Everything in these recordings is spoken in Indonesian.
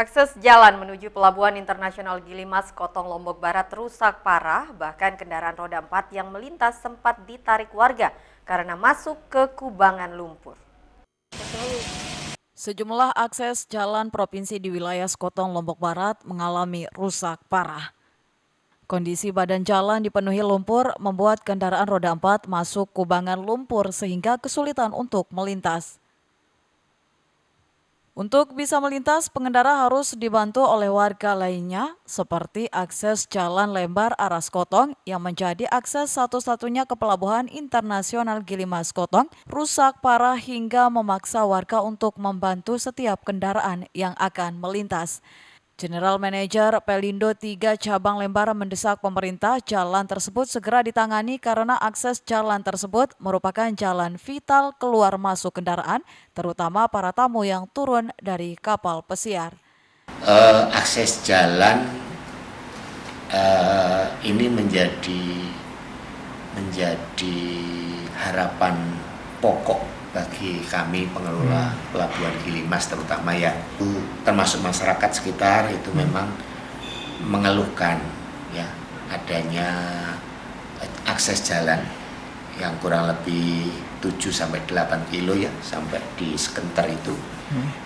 Akses jalan menuju Pelabuhan Internasional Gilimas, Kotong, Lombok Barat rusak parah, bahkan kendaraan roda 4 yang melintas sempat ditarik warga karena masuk ke kubangan lumpur. Sejumlah akses jalan provinsi di wilayah Kotong, Lombok Barat mengalami rusak parah. Kondisi badan jalan dipenuhi lumpur membuat kendaraan roda 4 masuk kubangan lumpur sehingga kesulitan untuk melintas. Untuk bisa melintas, pengendara harus dibantu oleh warga lainnya seperti akses jalan lembar arah Kotong yang menjadi akses satu-satunya ke Pelabuhan Internasional Gilimas Kotong rusak parah hingga memaksa warga untuk membantu setiap kendaraan yang akan melintas. General Manager Pelindo 3 Cabang Lembar mendesak pemerintah jalan tersebut segera ditangani karena akses jalan tersebut merupakan jalan vital keluar masuk kendaraan, terutama para tamu yang turun dari kapal pesiar. Akses jalan ini menjadi harapan pokok bagi kami pengelola Pelabuhan Gilimas, terutama ya termasuk masyarakat sekitar itu memang mengeluhkan ya adanya akses jalan yang kurang lebih 7-8 kilo ya sampai di Sekenter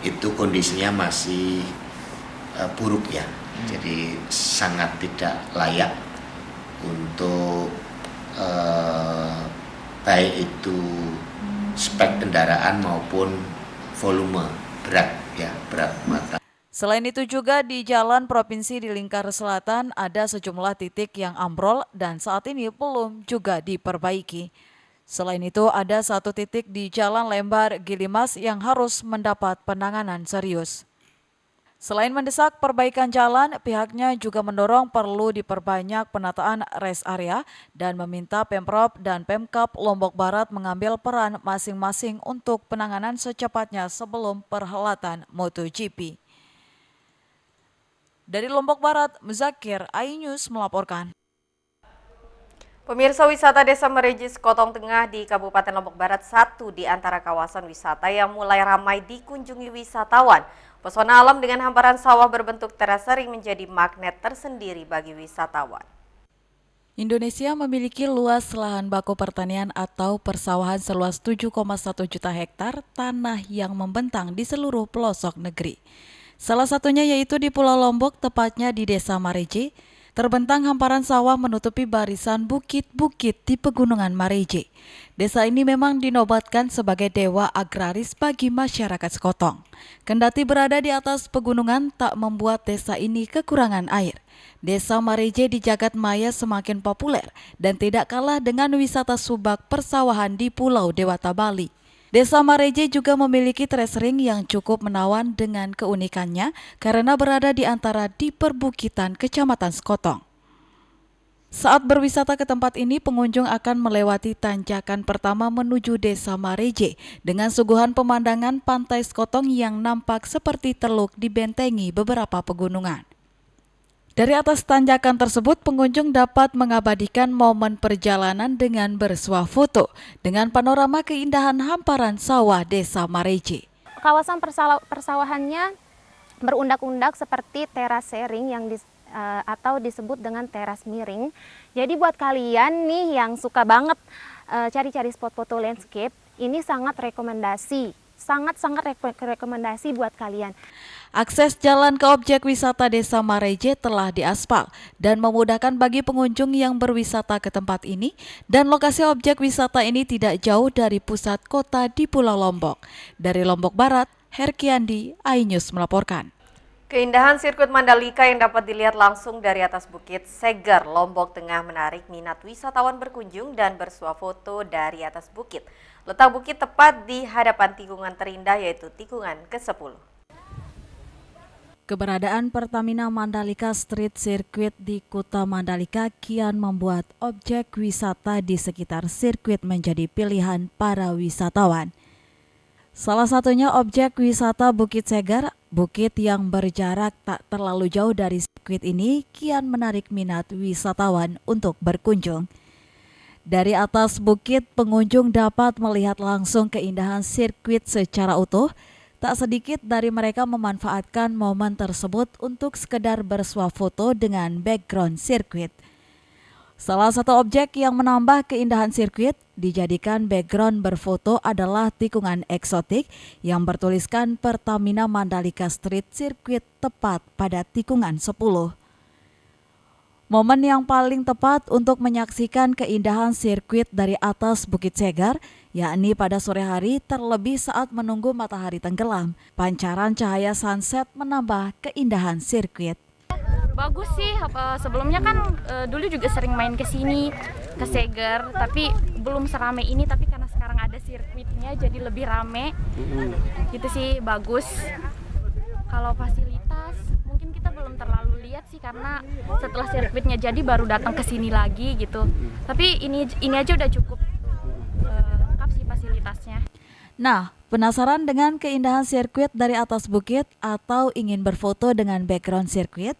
itu kondisinya masih buruk ya, jadi sangat tidak layak untuk baik itu spek kendaraan maupun volume berat muatan. Selain itu juga di jalan provinsi di Lingkar Selatan ada sejumlah titik yang ambrol dan saat ini belum juga diperbaiki. Selain itu ada satu titik di Jalan Lembar Gilimas yang harus mendapat penanganan serius. Selain mendesak perbaikan jalan, pihaknya juga mendorong perlu diperbanyak penataan rest area dan meminta Pemprov dan Pemkab Lombok Barat mengambil peran masing-masing untuk penanganan secepatnya sebelum perhelatan MotoGP. Dari Lombok Barat, Muzakir, iNews melaporkan. Pemirsa, wisata Desa Mareje, Kotong Tengah di Kabupaten Lombok Barat satu di antara kawasan wisata yang mulai ramai dikunjungi wisatawan. Pesona alam dengan hamparan sawah berbentuk teras sering menjadi magnet tersendiri bagi wisatawan. Indonesia memiliki luas lahan baku pertanian atau persawahan seluas 7,1 juta hektar tanah yang membentang di seluruh pelosok negeri. Salah satunya yaitu di Pulau Lombok, tepatnya di Desa Mareje. Terbentang hamparan sawah menutupi barisan bukit-bukit di Pegunungan Mareje. Desa ini memang dinobatkan sebagai dewa agraris bagi masyarakat Sekotong. Kendati berada di atas pegunungan tak membuat desa ini kekurangan air. Desa Mareje di jagat maya semakin populer dan tidak kalah dengan wisata subak persawahan di Pulau Dewata Bali. Desa Mareje juga memiliki terasering yang cukup menawan dengan keunikannya karena berada di antara di perbukitan Kecamatan Sekotong. Saat berwisata ke tempat ini, pengunjung akan melewati tanjakan pertama menuju Desa Mareje dengan suguhan pemandangan pantai Sekotong yang nampak seperti teluk dibentengi beberapa pegunungan. Dari atas tanjakan tersebut, pengunjung dapat mengabadikan momen perjalanan dengan bersuah foto dengan panorama keindahan hamparan sawah Desa Mareje. Kawasan persawahannya berundak-undak seperti teras sharing yang atau disebut dengan teras miring. Jadi buat kalian nih yang suka banget cari-cari spot foto landscape, ini sangat rekomendasi buat kalian. Akses jalan ke objek wisata Desa Mareje telah diaspal dan memudahkan bagi pengunjung yang berwisata ke tempat ini, dan lokasi objek wisata ini tidak jauh dari pusat kota di Pulau Lombok. Dari Lombok Barat, Herkiandi, iNews melaporkan. Keindahan sirkuit Mandalika yang dapat dilihat langsung dari atas Bukit Segar, Lombok Tengah menarik minat wisatawan berkunjung dan bersuah foto dari atas bukit. Letak bukit tepat di hadapan tikungan terindah yaitu tikungan ke-10. Keberadaan Pertamina Mandalika Street Circuit di Kuta Mandalika kian membuat objek wisata di sekitar sirkuit menjadi pilihan para wisatawan. Salah satunya objek wisata Bukit Segar, bukit yang berjarak tak terlalu jauh dari sirkuit ini kian menarik minat wisatawan untuk berkunjung. Dari atas bukit, pengunjung dapat melihat langsung keindahan sirkuit secara utuh, Tak sedikit dari mereka memanfaatkan momen tersebut untuk sekedar bersuah foto dengan background sirkuit. Salah satu objek yang menambah keindahan sirkuit dijadikan background berfoto adalah tikungan eksotik yang bertuliskan Pertamina Mandalika Street Circuit tepat pada tikungan 10. Momen yang paling tepat untuk menyaksikan keindahan sirkuit dari atas Bukit Segar, yakni pada sore hari terlebih saat menunggu matahari tenggelam. Pancaran cahaya sunset menambah keindahan sirkuit. Bagus sih, sebelumnya kan dulu juga sering main ke sini, ke Segar, tapi belum seramai ini, tapi karena sekarang ada sirkuitnya jadi lebih rame, gitu sih, bagus. Kalau fasilitas mungkin kita belum terlalu lihat sih, karena setelah sirkuitnya jadi baru datang ke sini lagi gitu. Tapi ini aja udah cukup lengkap sih fasilitasnya. Nah, penasaran dengan keindahan sirkuit dari atas bukit atau ingin berfoto dengan background sirkuit?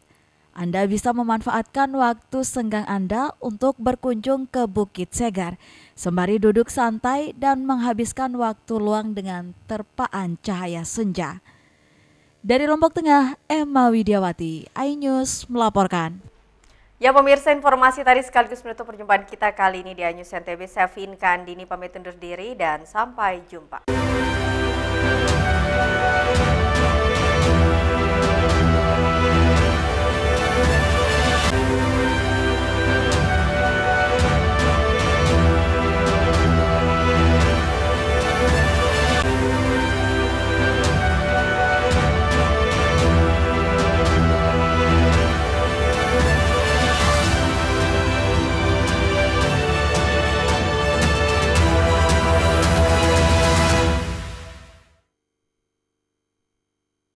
Anda bisa memanfaatkan waktu senggang Anda untuk berkunjung ke Bukit Segar, sembari duduk santai dan menghabiskan waktu luang dengan terpaan cahaya senja. Dari Lombok Tengah, Emma Widiawati, iNews melaporkan. Ya pemirsa, informasi tadi sekaligus menutup perjumpaan kita kali ini di iNews NTB. Saya Vinka Andini pamit undur diri dan sampai jumpa.